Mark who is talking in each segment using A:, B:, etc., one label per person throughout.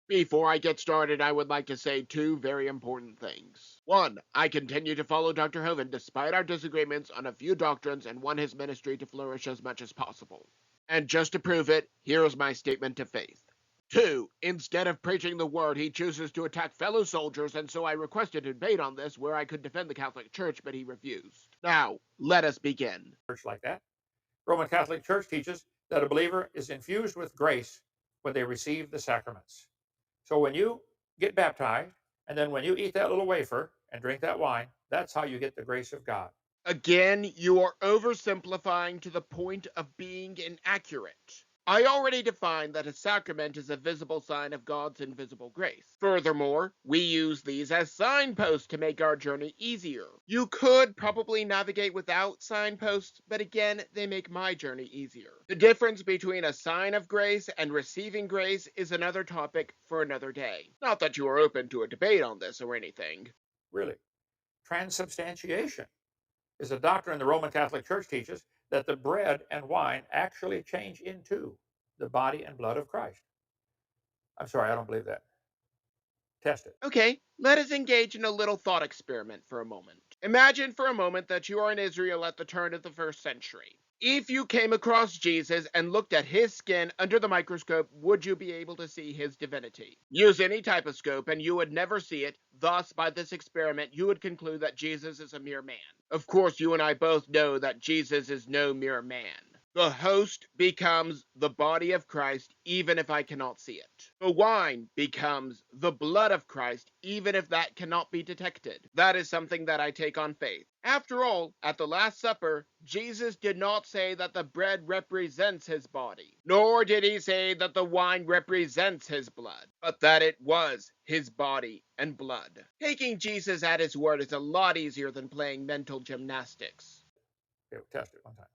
A: Before I get started, I would like to say two very important things. One, I continue to follow Dr. Hovind despite our disagreements on a few doctrines and want his ministry to flourish as much as possible. And just to prove it, here is my statement to faith. Two, instead of preaching the word, he chooses to attack fellow soldiers, and so I requested a debate on this where I could defend the Catholic Church, but he refused. Now, let us begin.
B: Church like that. Roman Catholic Church teaches that a believer is infused with grace when they receive the sacraments. So when you get baptized, and then when you eat that little wafer and drink that wine, that's how you get the grace of God.
A: Again, you are oversimplifying to the point of being inaccurate. I already defined that a sacrament is a visible sign of God's invisible grace. Furthermore, we use these as signposts to make our journey easier. You could probably navigate without signposts, but again, they make my journey easier. The difference between a sign of grace and receiving grace is another topic for another day. Not that you are open to a debate on this or anything.
B: Really. Transubstantiation is a doctrine the Roman Catholic Church teaches that the bread and wine actually change into the body and blood of Christ. I'm sorry, I don't believe that. Test it.
A: Okay, let us engage in a little thought experiment for a moment. Imagine for a moment that you are in Israel at the turn of the first century. If you came across Jesus and looked at his skin under the microscope, would you be able to see his divinity? Use any type of scope and you would never see it. Thus, by this experiment, you would conclude that Jesus is a mere man. Of course, you and I both know that Jesus is no mere man. The host becomes the body of Christ, even if I cannot see it. The wine becomes the blood of Christ, even if that cannot be detected. That is something that I take on faith. After all, at the Last Supper, Jesus did not say that the bread represents his body, nor did he say that the wine represents his blood, but that it was his body and blood. Taking Jesus at his word is a lot easier than playing mental gymnastics.
B: Okay, we'll test it one time.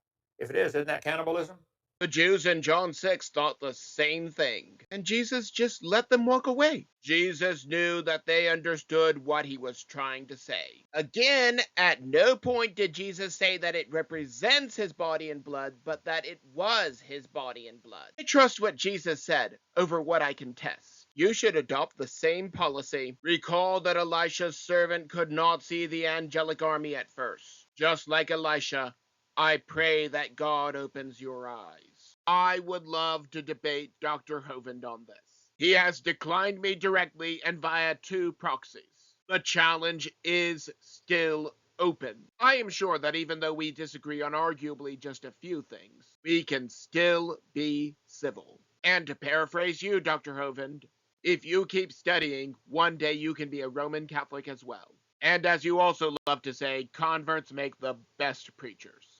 B: If it is, isn't that cannibalism?
A: The Jews in John 6 thought the same thing, and Jesus just let them walk away. Jesus knew that they understood what he was trying to say. Again, at no point did Jesus say that it represents his body and blood, but that it was his body and blood. I trust what Jesus said over what I can test. You should adopt the same policy. Recall that Elisha's servant could not see the angelic army at first. Just like Elisha, I pray that God opens your eyes. I would love to debate Dr. Hovind on this. He has declined me directly and via two proxies. The challenge is still open. I am sure that even though we disagree on arguably just a few things, we can still be civil. And to paraphrase you, Dr. Hovind, if you keep studying, one day you can be a Roman Catholic as well. And as you also love to say, converts make the best preachers.